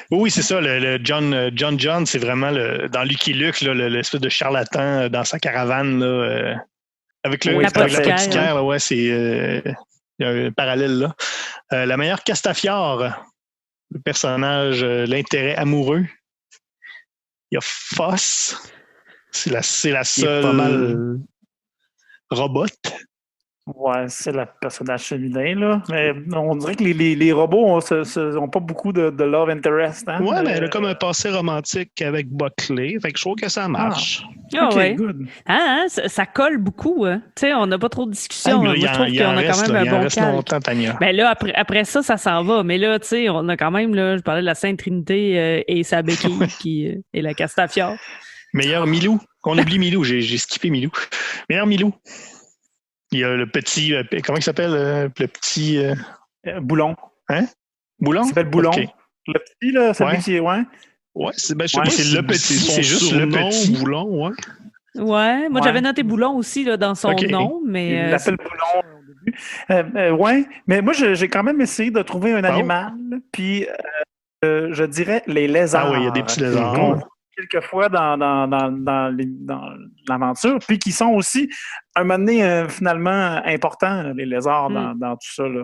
Oui, c'est ça. Le John, c'est vraiment dans Lucky Luke, l'espèce de charlatan dans sa caravane là, avec l'apothicaire. Ouais, c'est il y a un parallèle là. La meilleure Castafiore, le personnage, l'intérêt amoureux. Il y a Foss. C'est la seule
pas mal
robot.
Ouais, c'est le personnage féminin, là. Mais on dirait que les robots ont pas beaucoup de love interest. Hein?
Ouais, mais elle a comme un passé romantique avec Buckley. Fait que je trouve que ça marche.
OK, good.
Ça colle beaucoup. Hein? Tu sais, on n'a pas trop de discussion. Moi, je trouve qu'on a quand même un bon calme.
Longtemps, Tania.
Ben là, après ça s'en va. Mais là, tu sais, on a quand même, là, je parlais de la Sainte Trinité et sa béquille qui est la Castafiore.
Meilleur Milou. On oublie Milou. J'ai skippé Milou. Meilleur Milou. Il y a le petit... comment il s'appelle? Le petit...
Boulon.
Hein? Boulon?
Il s'appelle Boulon.
Okay.
Le petit, là, celui qui est... Ouais,
je sais pas
c'est le petit. C'est juste le petit.
Boulon, ouais.
Ouais, moi j'avais noté Boulon aussi là, dans son nom, mais...
Il l'appelle Boulon au début. Ouais, mais moi j'ai quand même essayé de trouver un animal, puis je dirais les lézards.
Ah oui, il y a des petits lézards.
Quelquefois dans l'aventure, puis qui sont aussi, un moment donné, finalement, importants, les lézards, dans tout ça. Là.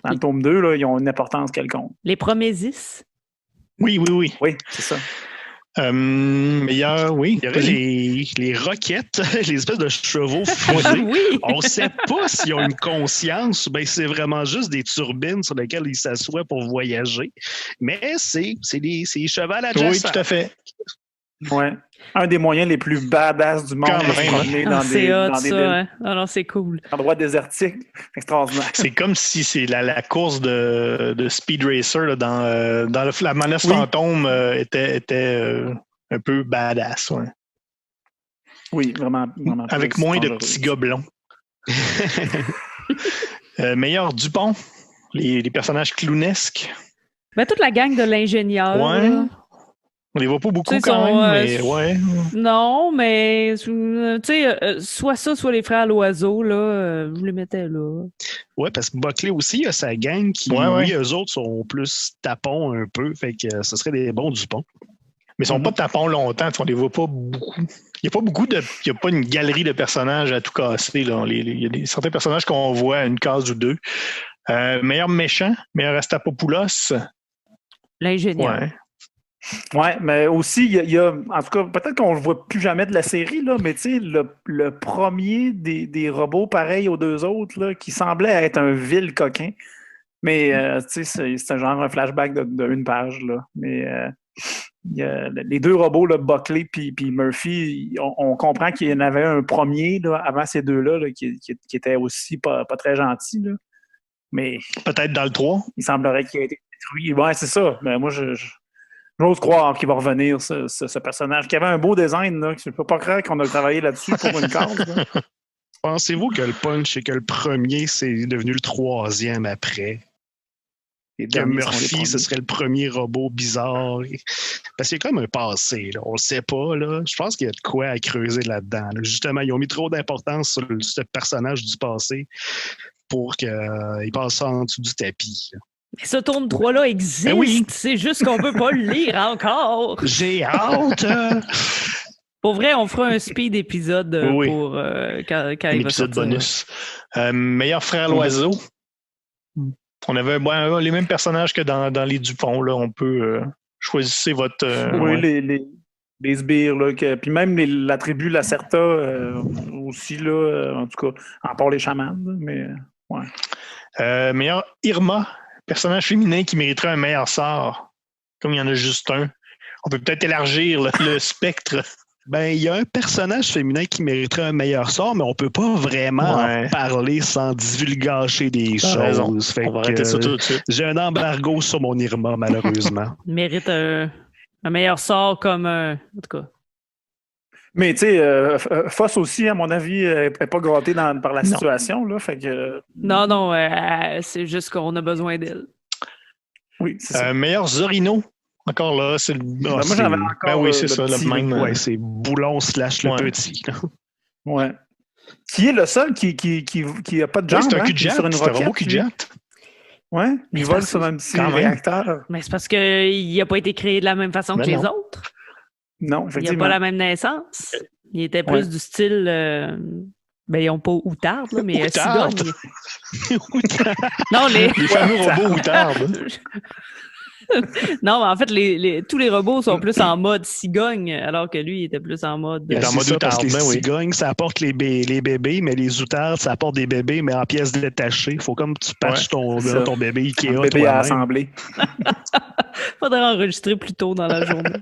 Dans le tome 2, là, ils ont une importance quelconque.
Les Promésis?
Oui.
Oui, c'est ça.
Meilleur, oui.
Il y aurait les roquettes, les espèces de chevaux fusés.
Oui.
On ne sait pas s'ils ont une conscience ou bien c'est vraiment juste des turbines sur lesquelles ils s'assoient pour voyager. Mais c'est des chevals adjacents.
Oui, tout à fait.
Ouais. Un des moyens les plus badass du monde de se promener dans des villes.
Hein? Non, c'est cool.
Endroit désertique, extraordinaire.
C'est comme si c'est la course de Speed Racer là, dans la menace fantôme était un peu badass. Ouais.
Oui, vraiment.
Avec moins de petits gobelins. Meilleur Dupont, les personnages clownesques.
Ben, toute la gang de l'ingénieur.
Ouais.
Là.
On les voit pas beaucoup quand même, mais ouais.
Non, mais tu sais, soit ça, soit les frères Loiseau, là, je les mettais là.
Ouais, parce que Buckley aussi a sa gang qui, eux autres, sont plus tapons un peu, fait que ce serait des bons Dupont.
Mais ils sont pas tapons longtemps, on les voit pas beaucoup. Il y a pas une galerie de personnages à tout casser, là. Il y a certains personnages qu'on voit à une case ou deux. Meilleur méchant, meilleur Astapopoulos.
L'ingénieur.
Ouais.
Oui, mais aussi, il y a, en tout cas, peut-être qu'on ne le voit plus jamais de la série, là, mais tu sais, le premier des robots pareils aux deux autres, là, qui semblait être un vil coquin, mais tu sais, c'est genre un flashback de une page, là. Mais les deux robots, là, Buckley puis Murphy, on comprend qu'il y en avait un premier là, avant ces deux-là là, qui était aussi pas très gentil, là. Mais
peut-être dans le 3.
Il semblerait qu'il ait été détruit. Ouais, c'est ça. Mais moi, j'ose croire qu'il va revenir, ce personnage, qui avait un beau design. Là. Je ne peux pas croire qu'on a travaillé là-dessus pour une case. Là.
Pensez-vous que le punch, c'est que le premier, c'est devenu le troisième après? Que Murphy, ce serait le premier robot bizarre. Parce qu'il y a comme un passé. Là. On le sait pas. Là. Je pense qu'il y a de quoi à creuser là-dedans. Là. Justement, ils ont mis trop d'importance sur ce personnage du passé pour qu'il passe en dessous du tapis. Là.
Mais ce tome 3-là existe. Ben oui. C'est juste qu'on peut pas le lire encore.
J'ai hâte!
Pour vrai, on fera un speed épisode pour quand il va sortir.
Bonus. Meilleur frère Loiseau. On avait les mêmes personnages que dans les Dupont. Là. On peut choisir votre...
oui, les sbires. Là, puis même la tribu Lacerta aussi, là, en tout cas, à part les chamans. Là, mais ouais.
Meilleur Irma. Personnage féminin qui mériterait un meilleur sort. Comme il y en a juste un. On peut peut-être élargir le spectre.
Ben, il y a un personnage féminin qui mériterait un meilleur sort, mais on peut pas vraiment en parler sans divulgacher des choses. Fait
on va arrêter ça tout de suite.
J'ai un embargo sur mon Irma, malheureusement.
Il mérite un meilleur sort comme... en tout cas.
Mais tu sais, Foss aussi, à mon avis, n'est pas gâté par la situation. Là, fait que...
Non, c'est juste qu'on a besoin d'elle.
Oui, c'est ça.
Meilleur Zorino. Encore là, c'est le.
Moi, j'avais encore
oui, c'est ça,
petit,
le même.
Ouais, c'est Boulon / le petit.
Ouais. Qui est le seul qui a pas de jambe,
c'est un cul-de-jatte.
sur une
C'est un robot
roquette,
cul-de-jatte.
Ouais, il vole sur un petit réacteur.
Mais c'est parce qu'il n'a pas été créé de la même façon que les autres.
Non, effectivement.
Il n'a pas la même naissance. Il était plus du style... ben, ils n'ont pas outarde, là, mais cigogne. Non, les
fameux robots outardes.
Non, mais en fait, tous les robots sont plus en mode cigogne, alors que lui, il était plus en mode...
Il est en mode outarde. Les cigognes, ça apporte les bébés, mais les outardes, ça apporte des bébés, mais en pièces détachées. Il faut comme tu patches ton bébé Ikea.
Un bébé à assembler.
Faudrait enregistrer plus tôt dans la journée.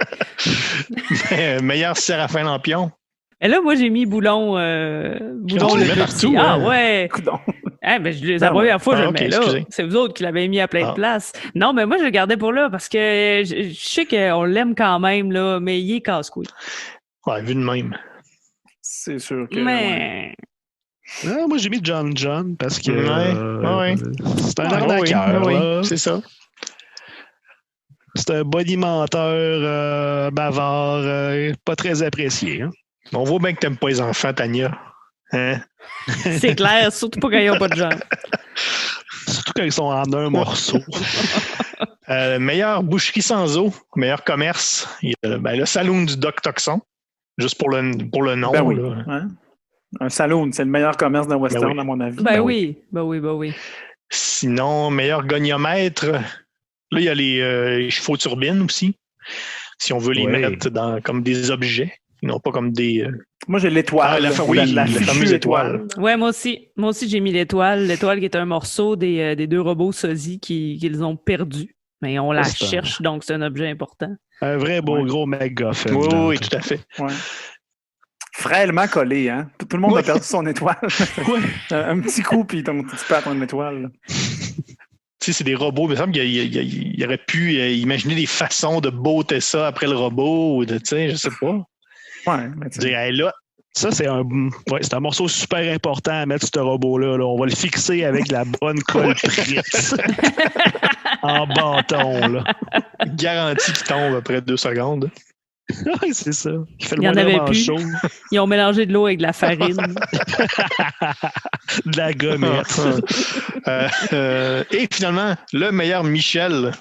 Meilleur Séraphin Lampion.
Et là, moi, j'ai mis Boulon le petit.
Partout,
ah ouais! Ben, la première fois, je le mets là.
Excusez.
C'est vous autres qui l'avez mis à plein de places. Non, mais moi, je le gardais pour là parce que je sais qu'on l'aime quand même, là, mais il est casse-couille.
Ouais, vu de même.
C'est sûr que...
Mais...
Ouais. Moi, j'ai mis John parce que c'est un arnaqueur.
C'est ça.
C'est un bonimenteur bavard, pas très apprécié. Hein?
On voit bien que t'aimes pas les enfants, Tania. Hein?
C'est clair, surtout pas quand ils n'ont pas de jambes.
Surtout quand ils sont en un morceau.
Meilleure boucherie sans eau, meilleur commerce. Il y a le saloon du Doc Toxon. Juste pour le nom.
Ben oui.
Là.
Hein? Un saloon, c'est le meilleur commerce d'un western, à mon avis.
Ben oui.
Sinon, meilleur goniomètre. Là, il y a les chevaux turbines aussi. Si on veut les mettre comme des objets. Non, pas comme des...
Moi, j'ai l'étoile.
la fameuse étoile.
Ouais, moi aussi, j'ai mis l'étoile. L'étoile qui est un morceau des deux robots sosie qu'ils ont perdu. Mais on la cherche, donc c'est un objet important.
Un vrai gros MacGuffin.
Oui, tout à fait.
Ouais. Frêlement collé, hein? Tout le monde a perdu son étoile. Un petit coup, puis tu perds ton étoile.
Tu sais, c'est des robots. Il me semble qu'il aurait pu imaginer des façons de botter ça après le robot. Ou tu sais, je sais pas.
Ouais, mais tu sais.
Là,
ça, c'est un morceau super important à mettre ce robot-là. Là. On va le fixer avec la bonne colle Pritz. En bâton, là.
Garantie qu'il tombe après 2 secondes.
Oui, c'est ça.
Il y en avait plus. Chaud. Ils ont mélangé de l'eau avec de la farine.
De la gommette.
Et finalement, le meilleur Michel.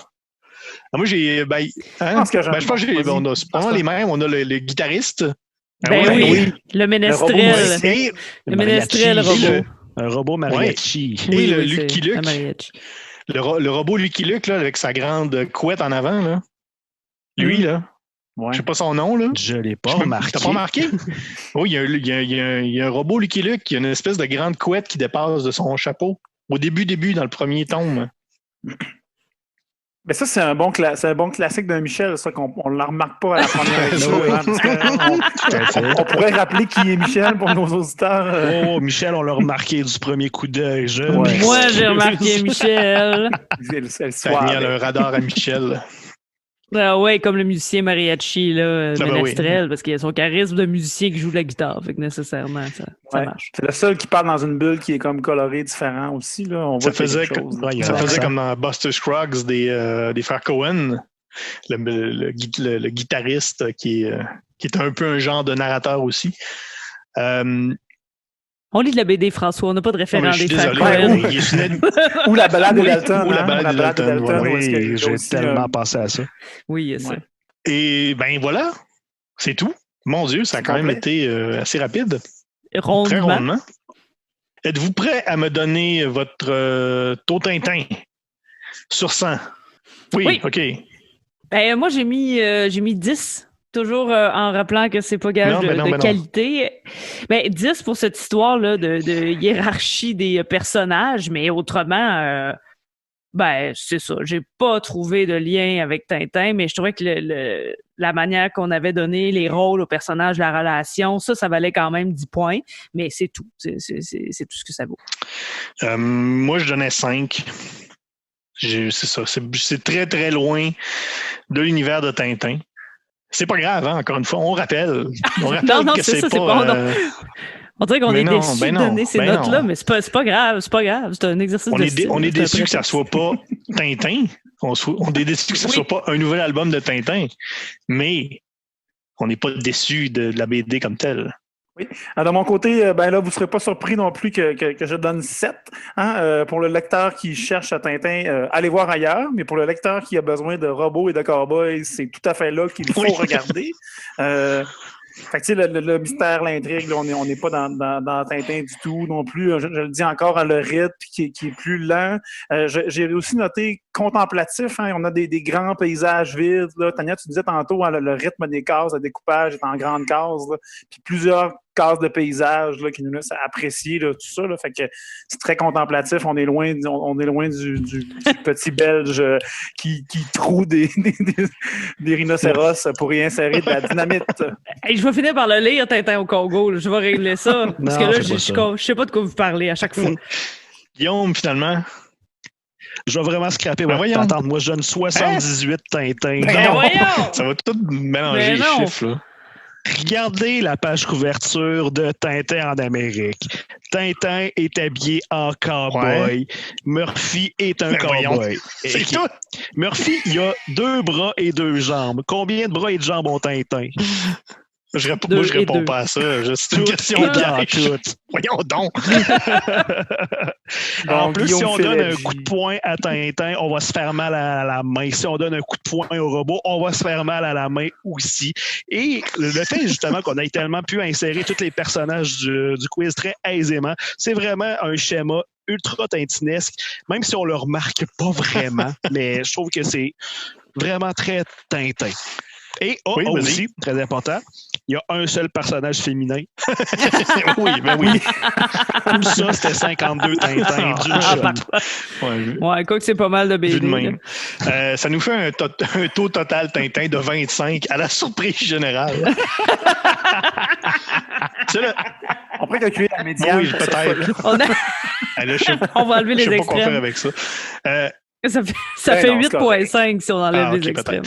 Moi, j'ai... je pense que j'ai... On a pas les mêmes. On a le guitariste.
Oui. Le ménestrel. Le ménestrel robot.
Un robot mariachi.
Et le Lucky Luke. Le robot Lucky Luke, là, avec sa grande couette en avant, là. Lui, là.
Ouais.
Je sais pas son nom, là.
Je l'ai pas remarqué.
T'as pas remarqué? Oui, il y a un robot Lucky Luke qui a une espèce de grande couette qui dépasse de son chapeau. Au début, dans le premier tome.
Mais ça, c'est un bon classique d'un Michel, ça, qu'on ne la remarque pas à la première. On pourrait rappeler qui est Michel pour nos auditeurs.
Oh, Michel, on l'a remarqué du premier coup d'œil.
Moi, j'ai remarqué Michel.
Ça a mis un radar à Michel.
Ouais, comme le musicien mariachi, là, ménestrel, parce qu'il y a son charisme de musicien qui joue de la guitare. Fait que nécessairement, ça marche.
C'est le seul qui parle dans une bulle qui est comme colorée différent aussi. Là. On voit
ça faisait comme dans Buster Scruggs des frères Coen, le guitariste qui est un peu un genre de narrateur aussi.
On lit de la BD, François. On n'a pas de référent des frères
Coen. Ou la balade de Dalton.
Ou la balade de Dalton.
Oui, j'ai tellement pensé à ça.
Oui, il y a ça.
Et ben voilà, c'est tout. Mon Dieu, ça a quand même été assez rapide. Très rondement. Êtes-vous prêt à me donner votre taux Tintin sur 100? Oui. OK.
Ben, moi, j'ai mis 10. Toujours en rappelant que c'est pas gage de qualité. Mais 10 pour cette histoire-là de hiérarchie des personnages, mais autrement, c'est ça. J'ai pas trouvé de lien avec Tintin, mais je trouvais que la manière qu'on avait donné les rôles aux personnages, la relation, ça valait quand même 10 points, mais c'est tout. C'est tout ce que ça vaut.
Moi, je donnais 5. C'est ça. C'est très, très loin de l'univers de Tintin. C'est pas grave, hein, encore une fois, on rappelle. On rappelle
Non,
que c'est pas...
On dirait qu'on
Mais
est
non,
déçus
ben
de
non,
donner ces
ben
notes-là,
non.
mais c'est pas grave, c'est un exercice de style.
On est
c'est un
déçus que ça
prétexte.
soit pas Tintin. On est déçus que ça soit pas un nouvel album de Tintin. Mais on n'est pas déçus de la BD comme telle.
Oui. Alors, de mon côté, ben là, vous ne serez pas surpris non plus que je donne 7. Hein, pour le lecteur qui cherche à Tintin, allez voir ailleurs. Mais pour le lecteur qui a besoin de robots et de cowboys, c'est tout à fait là qu'il faut regarder. Fait que, tu sais, le mystère, l'intrigue, là, on n'est pas dans Tintin du tout non plus. Je le dis encore, le rythme qui est plus lent. J'ai aussi noté contemplatif. Hein, on a des grands paysages vides. Là. Tania, tu disais tantôt, hein, le rythme des cases, le découpage est en grandes cases. Là, puis plusieurs cases de paysages là, qui nous laissent apprécier là, tout ça. Là, fait que c'est très contemplatif. On est loin du petit Belge qui troue des rhinocéros pour y insérer de la dynamite.
Hey, je vais finir par le lire, Tintin au Congo. Là. Je vais régler ça. Parce que là, je sais pas de quoi vous parlez à chaque fois.
Guillaume, finalement.
Je vais vraiment scraper votre
voyons.
patente. Moi, je donne 78 Tintin.
Ben voyons!
Ça va tout mélanger
Mais
les
non.
chiffres. Là.
Regardez la page couverture de Tintin en Amérique. Tintin est habillé en cowboy.
Ouais.
Murphy est un
Ben voyons.
cowboy.
C'est
Et-
tout.
Murphy, il a 2 bras et 2 jambes. Combien de bras et de jambes ont Tintin?
Je
Deux et
réponds
deux.
pas à ça. C'est une
Tout
question
et dans
piège.
tout.
Voyons donc.
En
Donc,
plus, si
Guillaume
on donne un
Félagie.
coup de poing à Tintin, on va se faire mal à la main. Si on donne un coup de poing au robot, on va se faire mal à la main aussi. Et le fait, justement, qu'on ait tellement pu insérer tous les personnages du quiz très aisément, c'est vraiment un schéma ultra tintinesque, même si on le remarque pas vraiment, mais je trouve que c'est vraiment très Tintin. Et
Oui, vas-y.
aussi, très important, il y a un seul personnage féminin.
Oui, ben oui.
Tout ça, c'était 52 Tintins d'une shot.
Ouais,
Ouais, quoi que c'est pas mal de
vu de
BD.
même. Ça nous fait un taux total Tintin de 25 à la surprise générale. Ça, là,
On pourrait calculer la médiane.
oui,
pour cette
peut-être.
fois-là.
Là, je sais
On va enlever
je
les
sais pas quoi faire
extrêmes.
avec ça.
Ça fait
Ben non, c'est
8,5 si on enlève
Ah, ok,
les extrêmes.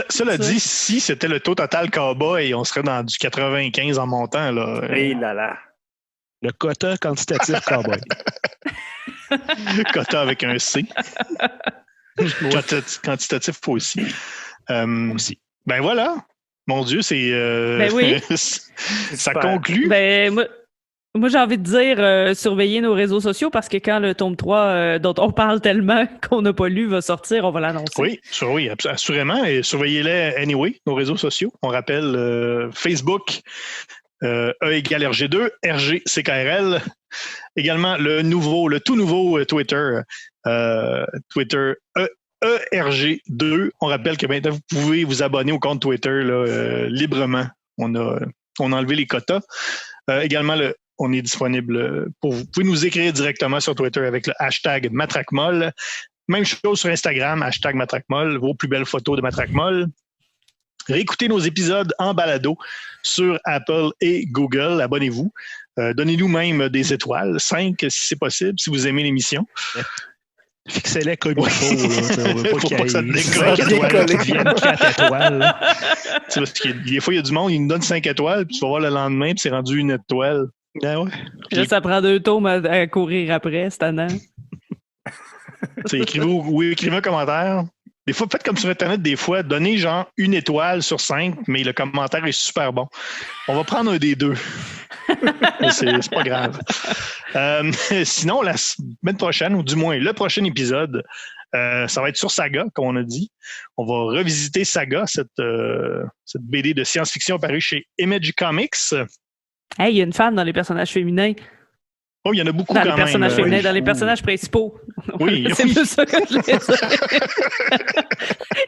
Cela dit, si c'était le taux total cowboy, on serait dans du 95 en montant. Là.
Et là là.
Le quota quantitatif cowboy.
Quota avec un C. Quantitatif aussi.
Aussi.
Ben voilà. Mon Dieu, c'est.
Ben oui.
Ça
Super.
conclut.
Ben, moi j'ai envie de dire surveiller nos réseaux sociaux parce que quand le tome 3 dont on parle tellement qu'on n'a pas lu va sortir, on va l'annoncer.
Oui, assurément. Et surveillez-les anyway, nos réseaux sociaux. On rappelle Facebook, E égale RG2, RGCKRL. Également le tout nouveau Twitter, Twitter ERG2. On rappelle que maintenant, vous pouvez vous abonner au compte Twitter là, librement. On a enlevé les quotas. Également, on est disponible vous pouvez nous écrire directement sur Twitter avec le hashtag MatraqueMolle. Même chose sur Instagram, hashtag MatraqueMolle, vos plus belles photos de MatraqueMolle. Réécoutez nos épisodes en balado sur Apple et Google. Abonnez-vous. Donnez-nous même des étoiles, 5 si c'est possible, si vous aimez l'émission.
Fixez-les comme il faut. Là. On veut
Faut
pas
pas que ça
qu'il y ait
décolle.
5 étoiles qui deviennent 4 étoiles. là.
C'est parce que des fois, il y a du monde, il nous donne 5 étoiles, puis tu vas voir le lendemain, puis c'est rendu une étoile.
Ah ouais.
Là, ça prend 2 tomes à courir après, c'est tannant.
Écrivez un commentaire. Des fois, faites comme sur Internet, des fois, donnez genre 1 étoile sur 5, mais le commentaire est super bon. On va prendre un des 2. c'est pas grave. Sinon, la semaine prochaine, ou du moins le prochain épisode, ça va être sur Saga, comme on a dit. On va revisiter Saga, cette BD de science-fiction parue chez Image Comics.
Hey, il y a une femme dans les personnages féminins.
Oh, il y en a beaucoup
Dans
quand
les personnages
même.
féminins, dans les personnages principaux.
Oui.
C'est plus ça que je voulais dire.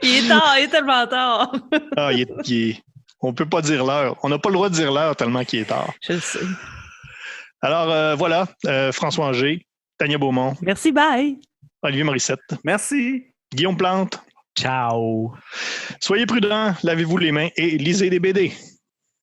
Il est tellement tard.
Ah, on peut pas dire l'heure. On n'a pas le droit de dire l'heure tellement qu'il est tard.
Je le sais.
Alors, voilà, François Angers, Tania Beaumont,
Merci, bye.
Olivier Morissette,
Merci.
Guillaume Plante.
Ciao.
Soyez prudents, lavez-vous les mains et lisez des BD.